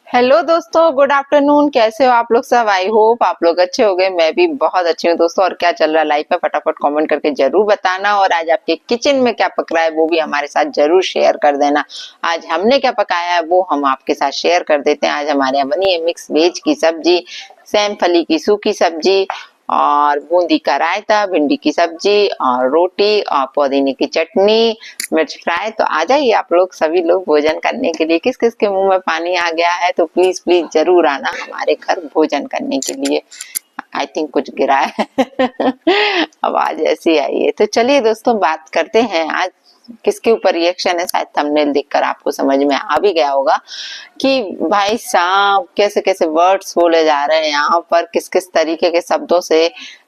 Hello दोस्तों, good afternoon. कैसे हो आप लोग सब? आई होप आप लोग अच्छे हो गए। मैं भी बहुत अच्छी हूँ दोस्तों। और क्या चल रहा है लाइफ में, फटाफट कमेंट करके जरूर बताना। और आज आपके किचन में क्या पक रहा है वो भी हमारे साथ जरूर शेयर कर देना। आज हमने क्या पकाया है वो हम आपके साथ शेयर कर देते हैं। आज हमारे यहाँ बनी है मिक्स वेज की सब्जी, सेम फली की सूखी सब्जी, और बूंदी का रायता, भिंडी की सब्जी और रोटी और पुदीने की चटनी, मिर्च फ्राई। तो आ जाइए आप लोग, सभी लोग भोजन करने के लिए। किस किस के मुंह में पानी आ गया है तो प्लीज प्लीज जरूर आना हमारे घर भोजन करने के लिए। आई थिंक कुछ गिरा है आवाज ऐसी आई है। तो चलिए दोस्तों, बात करते हैं आज किसके ऊपर रिएक्शन है। शायद थंबनेल देखकर आपको समझ में आ भी गया होगा कि भाई साहब कैसे कैसे वर्ड्स बोले जा रहे हैं यहाँ पर, किस किस तरीके के शब्दों से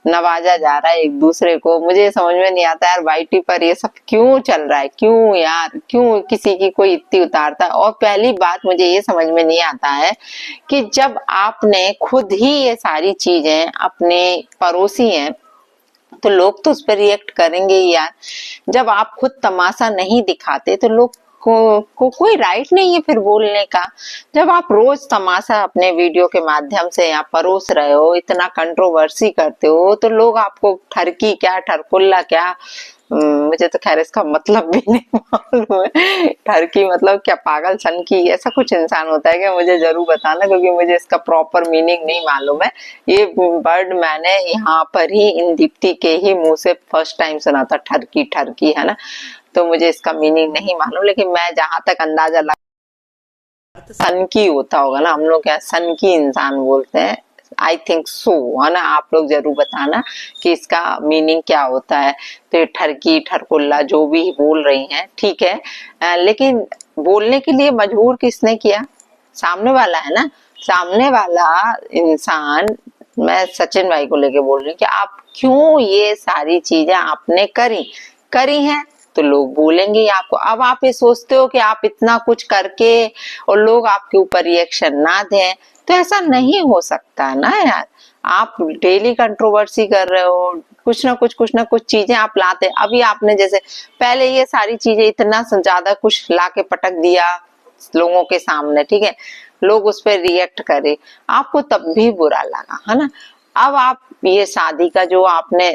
नवाजा जा रहा है एक दूसरे को। मुझे समझ में नहीं आता यार, वाईटी पर ये सब क्यों चल रहा है, क्यों यार, क्यों किसी की कोई इतनी उतारता है। और पहली बात मुझे ये समझ में नहीं आता है कि जब आपने खुद ही ये सारी चीजें अपने पड़ोसी हैं तो लोग तो उस पर रिएक्ट करेंगे ही यार। जब आप खुद तमाशा नहीं दिखाते तो लोग को कोई राइट नहीं है फिर बोलने का। जब आप रोज तमाशा अपने वीडियो के माध्यम से यहाँ परोस रहे हो, इतना कंट्रोवर्सी करते हो, तो लोग आपको ठरकी क्या, ठरकुल्ला क्या, मुझे तो खैर इसका मतलब भी नहीं मालूम है। ठरकी मतलब क्या, पागल सनकी, ऐसा कुछ इंसान होता है क्या? मुझे जरूर बताना, क्योंकि मुझे इसका प्रॉपर मीनिंग नहीं मालूम है। ये वर्ड मैंने यहाँ पर ही इन दीप्ति के ही मुंह से फर्स्ट टाइम सुना था, ठरकी ठरकी, है ना। तो मुझे इसका मीनिंग नहीं मालूम, लेकिन मैं जहां तक अंदाजा लगा, सनकी होता होगा ना, हम लोग क्या सनकी इंसान बोलते हैं। आई थिंक सो, है ना। आप लोग जरूर बताना कि इसका मीनिंग क्या होता है। तो ये ठरकी ठरकुल्ला जो भी बोल रही हैं, ठीक है, लेकिन बोलने के लिए मजबूर किसने किया? सामने वाला है ना। सामने वाला इंसान, मैं सचिन भाई को लेके बोल रही हूँ कि आप क्यों ये सारी चीजें आपने करी करी हैं, तो लोग बोलेंगे ही आपको। अब आप ये सोचते हो कि आप इतना कुछ करके और लोग आपके ऊपर रिएक्शन ना दें, तो ऐसा नहीं हो सकता ना यार। आप डेली कंट्रोवर्सी कर रहे हो, कुछ ना कुछ चीजें आप लाते। अभी आपने जैसे पहले ये सारी चीजें इतना ज्यादा कुछ लाके पटक दिया लोगों के सामने, ठीक है, लोग उस पर रिएक्ट करे, आपको तब भी बुरा लगा, है ना। अब आप ये शादी का जो आपने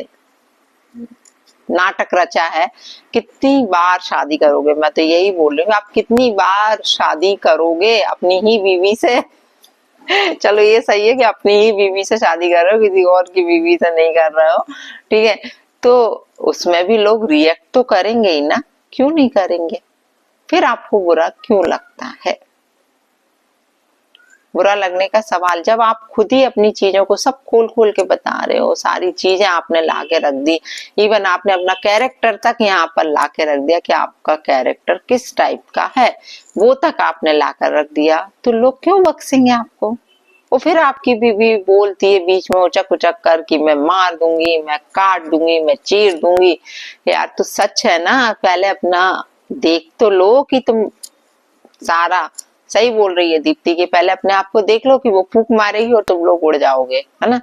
नाटक रचा है, कितनी बार शादी करोगे? मैं तो यही बोल रही हूँ, आप कितनी बार शादी करोगे अपनी ही बीवी से? चलो ये सही है कि अपनी ही बीवी से शादी कर रहे हो, किसी और की बीवी से नहीं कर रहे हो, ठीक है। तो उसमें भी लोग रिएक्ट तो करेंगे ही ना, क्यों नहीं करेंगे? फिर आपको बुरा क्यों लगता है? बुरा लगने का सवाल, जब आप खुद ही अपनी चीजों को सब खोल खोल के बता रहे हो, सारी चीजें आपने ला के रख दी, इवन आपने अपना कैरेक्टर तक यहाँ पर ला के रख दिया कि आपका कैरेक्टर किस टाइप का है, वो तक आपने ला कर रख दिया, तो लोग क्यों बख्शेंगे आपको? और फिर आपकी बीवी बोलती है बीच में उचक उचक कर कि मैं मार दूंगी, मैं काट दूंगी, मैं चीर दूंगी। यार तो सच है ना, पहले अपना देख तो लो कि तुम सारा सही बोल रही है दीप्ति की, पहले अपने आप को देख लो कि वो फूंक मारेगी और तुम लोग उड़ जाओगे, है ना।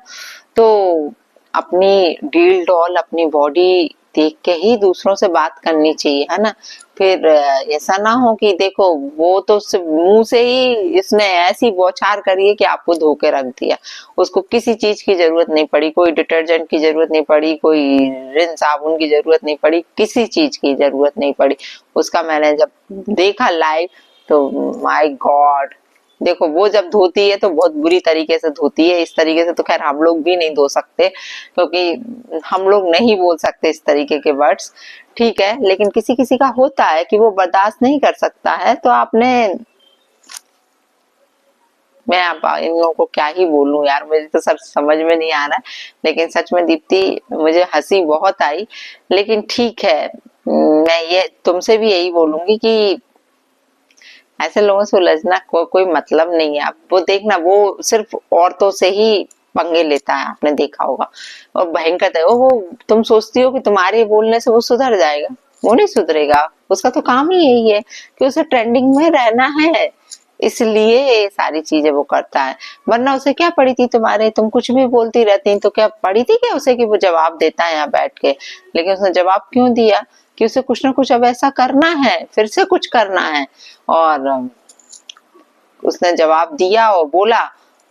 तो अपनी डील डॉल, अपनी बॉडी देख के ही दूसरों से बात करनी चाहिए, है ना। फिर ऐसा ना हो कि देखो वो तो मुंह से ही इसने ऐसी बौछार करी है कि आपको धो के रख दिया, उसको किसी चीज की जरूरत नहीं पड़ी, कोई डिटर्जेंट की जरूरत नहीं पड़ी, कोई रिन साबुन की जरूरत नहीं पड़ी, किसी चीज की जरूरत नहीं पड़ी। उसका मैंने जब देखा लाइव तो माय गॉड, देखो वो जब धोती है तो बहुत बुरी तरीके से धोती है। इस तरीके से तो खैर हम लोग भी नहीं धो सकते, क्योंकि हम लोग नहीं बोल सकते इस तरीके के वर्ड्स, ठीक है। लेकिन किसी किसी का होता है कि वो बर्दाश्त नहीं कर सकता है। तो आपने, मैं आप इन लोगों को क्या ही बोलूं यार, मुझे तो सर समझ में नहीं आ रहा है। लेकिन सच में दीप्ति, मुझे हंसी बहुत आई। लेकिन ठीक है, मैं ये तुमसे भी यही बोलूंगी कि ऐसे लोगों से उलझना कोई मतलब नहीं है। आप वो देखना, वो सिर्फ औरतों से ही पंगे लेता है, आपने देखा होगा। और भयंकर है वो तुम सोचती हो कि तुम्हारे बोलने से वो सुधर जाएगा, वो नहीं सुधरेगा। उसका तो काम ही यही है कि उसे ट्रेंडिंग में रहना है, इसलिए ये सारी चीजें वो करता है। वरना उसे क्या पड़ी थी तुम्हारे, तुम कुछ भी बोलती रहती, तो क्या पड़ी थी क्या उसे कि वो जवाब देता है यहाँ बैठ के? लेकिन उसने जवाब क्यों दिया? कि उसे कुछ ना कुछ अब ऐसा करना है, फिर से कुछ करना है। और उसने जवाब दिया और बोला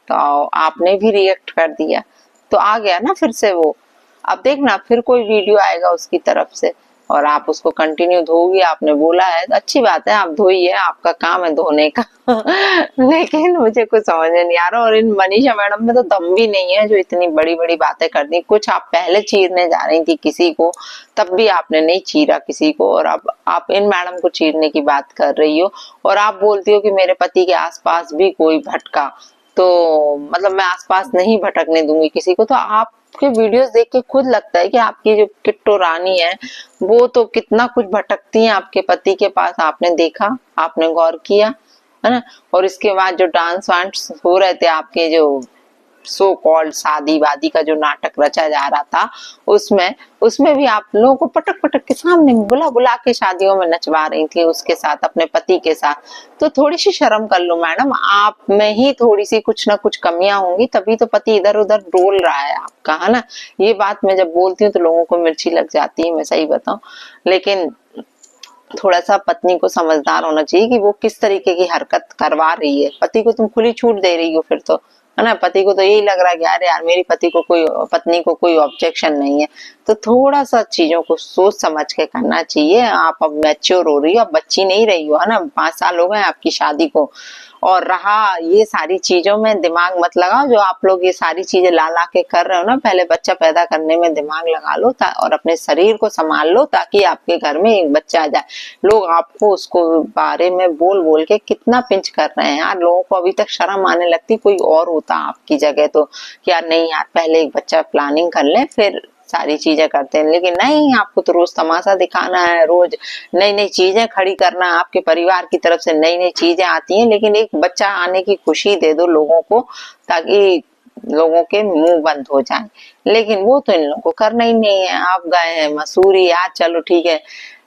तो आपने भी रिएक्ट कर दिया, तो आ गया ना फिर से वो। अब देखना फिर कोई वीडियो आएगा उसकी तरफ से और आप उसको कंटिन्यू धोगी, आपने बोला है तो अच्छी बात है, आप धोइए, आपका काम है धोने का। लेकिन मुझे कुछ समझ में नहीं आ रहा, और इन मनीषा मैडम में तो दम भी नहीं है जो इतनी बड़ी बड़ी बातें करती। कुछ आप पहले चीरने जा रही थी किसी को, तब भी आपने नहीं चीरा किसी को, और अब आप इन मैडम को चीरने की बात कर रही हो। और आप बोलती हो कि मेरे पति के आसपास भी कोई भटका, तो मतलब मैं आसपास नहीं भटकने दूंगी किसी को। तो आपके वीडियोस देख के खुद लगता है कि आपकी जो किट्टू रानी है वो तो कितना कुछ भटकती है आपके पति के पास। आपने देखा, आपने गौर किया है ना। और इसके बाद जो डांस वांस हो रहे थे आपके, जो सो कॉल्ड शादी वादी का जो नाटक रचा जा रहा था, उसमें भी आप लोगों को पटक पटक के सामने बुला बुला के शादियों में नचवा रही थी उसके साथ, अपने पति के साथ। तो थोड़ी सी शर्म कर लो मैडम, आप में ही थोड़ी सी कुछ ना कुछ कमियां होंगी, तभी तो पति इधर उधर डोल रहा है आपका, है ना। ये बात मैं जब बोलती हूँ तो लोगों को मिर्ची लग जाती है, मैं सही बताऊं। लेकिन थोड़ा सा पत्नी को समझदार होना चाहिए कि वो किस तरीके की हरकत करवा रही है। पति को तुम खुली छूट दे रही हो फिर तो, है ना। पति को तो यही लग रहा है कि अरे यार मेरी पत्नी को कोई ऑब्जेक्शन नहीं है। तो थोड़ा सा चीजों को सोच समझ के करना चाहिए। आप अब मैच्योर हो रही हो, अब बच्ची नहीं रही हो, है ना। 5 साल हो गए आपकी शादी को। और रहा ये सारी चीजों में दिमाग मत लगाओ, जो आप लोग ये सारी चीजें ला ला के कर रहे हो ना, पहले बच्चा पैदा करने में दिमाग लगा लो और अपने शरीर को संभाल लो, ताकि आपके घर में एक बच्चा आ जाए। लोग आपको उसको बारे में बोल बोल के कितना पिंच कर रहे हैं यार। लोगों को अभी तक शर्म आने लगती, कोई और होता आपकी जगह तो यार नहीं यार पहले एक बच्चा प्लानिंग कर ले फिर सारी चीजें करते हैं। लेकिन नहीं, आपको तो रोज तमाशा दिखाना है, रोज नई नई चीजें खड़ी करना है, आपके परिवार की तरफ से नई नई चीजें आती हैं। लेकिन एक बच्चा आने की खुशी दे दो लोगों को, ताकि लोगों के मुंह बंद हो जाए। लेकिन वो तो इन लोगों को करना ही नहीं है। आप गए हैं मसूरी, आज चलो ठीक है।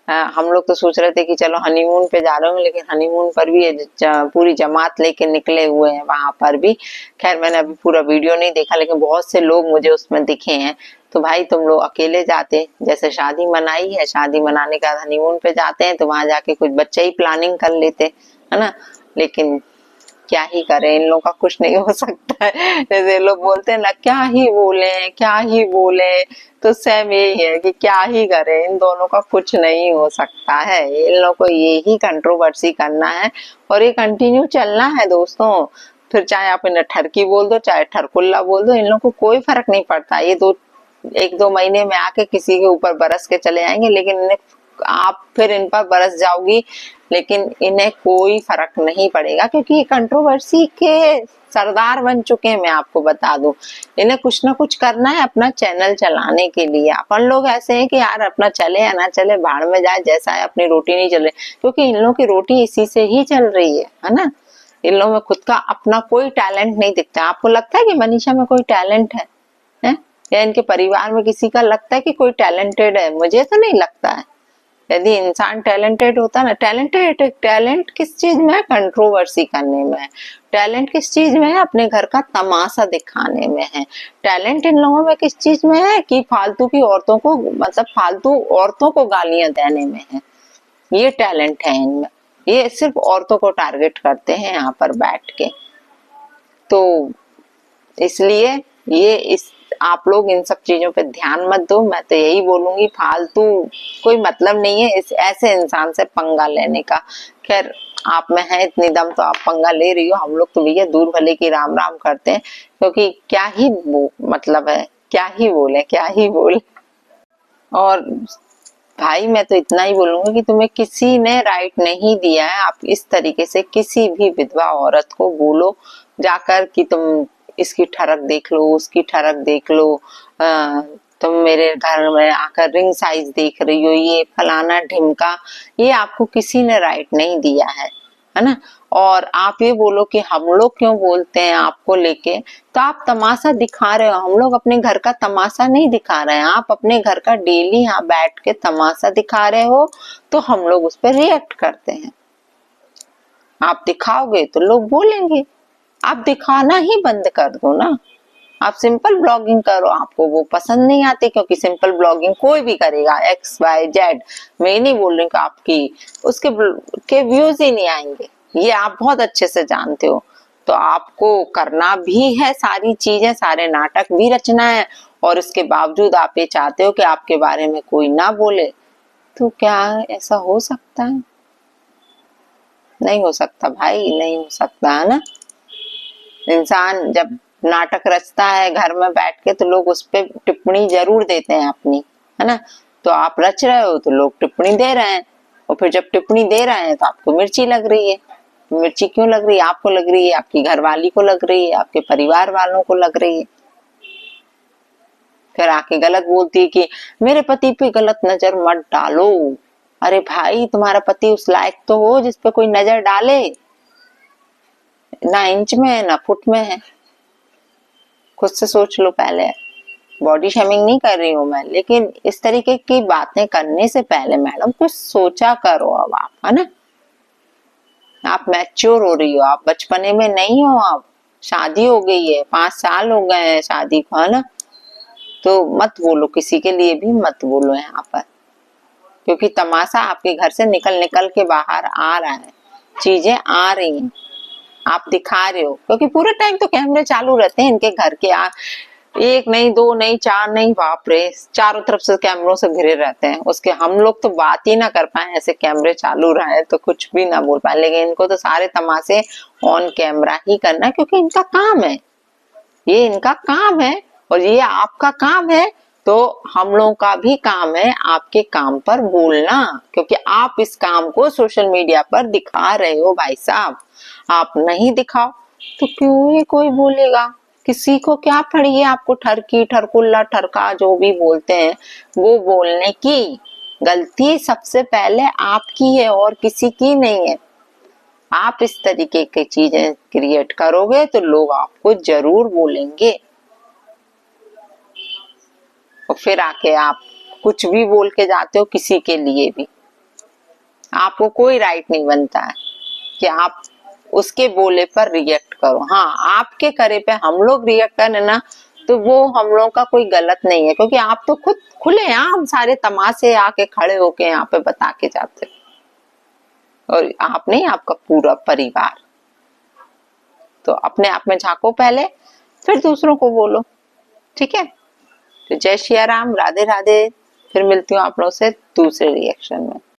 हम लोग तो सोच रहे थे कि चलो हनीमून पे जा रहे होंगे, लेकिन हनीमून पर भी पूरी जमात लेके निकले हुए हैं वहां पर भी। खैर मैंने अभी पूरा वीडियो नहीं देखा, लेकिन बहुत से लोग मुझे उसमें दिखे हैं। तो भाई तुम लोग अकेले जाते, जैसे शादी मनाई है, शादी मनाने के बाद हनीमून पे जाते हैं तो वहां जाके कुछ बच्चे ही प्लानिंग कर लेते, है ना। लेकिन क्या ही करें, इन लोगों का कुछ नहीं हो सकता है। जैसे लोग बोलते हैं ना, क्या ही बोले क्या ही बोले, तो सेम यही है कि क्या ही करें, इन दोनों का कुछ नहीं हो सकता है। इन लोगों को यही कंट्रोवर्सी करना है और ये कंटिन्यू चलना है दोस्तों। फिर चाहे आप इन्हें ठरकी बोल दो, चाहे ठरकुल्ला बोल दो, इन लोगों को कोई फर्क नहीं पड़ता। ये 1-2 महीने में आके किसी के ऊपर बरस के चले आएंगे, लेकिन इन्हें आप फिर इन पर बरस जाओगी, लेकिन इन्हें कोई फर्क नहीं पड़ेगा, क्योंकि ये कंट्रोवर्सी के सरदार बन चुके हैं। मैं आपको बता दूं, इन्हें कुछ ना कुछ करना है अपना चैनल चलाने के लिए। अपन लोग ऐसे हैं कि यार अपना चले या ना चले, भाड़ में जाए, जैसा है, अपनी रोटी नहीं चल रही, क्योंकि इन लोगों की रोटी इसी से ही चल रही है ना। इन लोगों में खुद का अपना कोई टैलेंट नहीं दिखता। आपको लगता है कि मनीषा में कोई टैलेंट है? या इनके परिवार में किसी का लगता है कि कोई टैलेंटेड है? मुझे तो नहीं लगता है। यदि इंसान टैलेंटेड होता ना, टैलेंट किस चीज में है? कंट्रोवर्सी करने में है। टैलेंट किस चीज में है? अपने घर का तमाशा दिखाने में है। टैलेंट इन लोगों में किस चीज में है? कि फालतू की औरतों को, मतलब फालतू औरतों को गालियां देने में है। ये टैलेंट है इनमें। ये सिर्फ औरतों को टारगेट करते हैं यहाँ पर बैठ के। तो इसलिए आप लोग इन सब चीजों पे ध्यान मत दो। मैं तो यही बोलूंगी, फालतू कोई मतलब नहीं है इस ऐसे इंसान से पंगा लेने का। खैर आप में है इतनी दम तो आप पंगा ले रही हो, हम लोग तो भैया दूर भले की राम राम करते हैं, क्योंकि क्या ही मतलब है, क्या ही बोले। और भाई मैं तो इतना ही बोलूंगी कि तुम्हें किसी ने राइट नहीं दिया है आप इस तरीके से किसी भी विधवा औरत को बोलो जाकर कि तुम इसकी ठरक देख लो, उसकी ठरक देख लो, तुम मेरे घर में आकर रिंग साइज देख रही हो, ये फलाना ढिमका। ये आपको किसी ने राइट नहीं दिया है ना। और आप ये बोलो कि हम लोग क्यों बोलते हैं आपको लेके, तो आप तमाशा दिखा रहे हो। हम लोग अपने घर का तमाशा नहीं दिखा रहे हैं, आप अपने घर का डेली यहाँ बैठ के तमाशा दिखा रहे हो, तो हम लोग उस पर रिएक्ट करते हैं। आप दिखाओगे तो लोग बोलेंगे, आप दिखाना ही बंद कर दो ना। आप सिंपल ब्लॉगिंग करो, आपको वो पसंद नहीं आती, क्योंकि सिंपल ब्लॉगिंग कोई भी करेगा, XYZ, मैं नहीं बोल रही हूँ आपकी उसके व्यूज ही नहीं आएंगे, ये आप बहुत अच्छे से जानते हो। तो आपको करना भी है सारी चीजें, सारे नाटक भी रचना है, और उसके बावजूद आप ये चाहते हो कि आपके बारे में कोई ना बोले। तो क्या ऐसा हो सकता है? नहीं हो सकता भाई, नहीं हो सकता, है ना। इंसान जब नाटक रचता है घर में बैठ के तो लोग उस पर टिप्पणी जरूर देते हैं अपनी, है ना। तो आप रच रहे हो तो लोग टिप्पणी दे रहे हैं, और फिर जब टिप्पणी दे रहे हैं तो आपको मिर्ची लग रही है। मिर्ची क्यों लग रही है? आपको लग रही है, आपकी घरवाली को लग रही है, आपके परिवार वालों को लग रही है। फिर आके गलत बोलती है कि मेरे पति पे गलत नजर मत डालो। अरे भाई, तुम्हारा पति उस लायक तो हो जिसपे कोई नजर डाले। ना इंच में है ना फुट में है। खुद से सोच लो पहले। बॉडी शेमिंग नहीं कर रही हूँ मैं, लेकिन इस तरीके की बातें करने से पहले मैडम कुछ सोचा करो। अब आप, है ना, आप मैच्योर हो रही हो, आप बचपने में नहीं हो। आप शादी हो गई है, 5 साल हो गए हैं शादी को, है ना। तो मत बोलो, किसी के लिए भी मत बोलो यहाँ पर, क्योंकि तमाशा आपके घर से निकल निकल के बाहर आ रहा है, चीजें आ रही हैं, आप दिखा रहे हो। क्योंकि पूरे टाइम तो कैमरे चालू रहते हैं इनके घर के। एक नहीं, दो नहीं, चार नहीं, बाप रे, चारों तरफ से कैमरों से घिरे रहते हैं उसके। हम लोग तो बात ही ना कर पाए, ऐसे कैमरे चालू रहे तो कुछ भी ना बोल पाए, लेकिन इनको तो सारे तमाशे ऑन कैमरा ही करना, क्योंकि इनका काम है, ये इनका काम है, और ये आपका काम है। तो हम लोगों का भी काम है आपके काम पर बोलना, क्योंकि आप इस काम को सोशल मीडिया पर दिखा रहे हो भाई साहब। आप नहीं दिखाओ तो क्यों ही कोई बोलेगा? किसी को क्या पड़ी है आपको ठरकी, ठरकुल्ला, ठरका जो भी बोलते हैं वो बोलने की? गलती सबसे पहले आपकी है और किसी की नहीं है। आप इस तरीके की चीजें क्रिएट करोगे तो लोग आपको जरूर बोलेंगे, और फिर आके आप कुछ भी बोल के जाते हो किसी के लिए भी। आपको कोई राइट नहीं बनता है कि आप उसके बोले पर रिएक्ट करो। हाँ, आपके करे पे हम लोग रिएक्ट करें ना, तो वो हम लोग का कोई गलत नहीं है, क्योंकि आप तो खुद खुले आम सारे तमाशे आके खड़े होके यहाँ पे बता के जाते हो, और आप नहीं, आपका पूरा परिवार। तो अपने आप में झांको पहले, फिर दूसरों को बोलो, ठीक है। तो जय श्री राम, राधे राधे। फिर मिलती हूँ आप लोगों से दूसरे रिएक्शन में।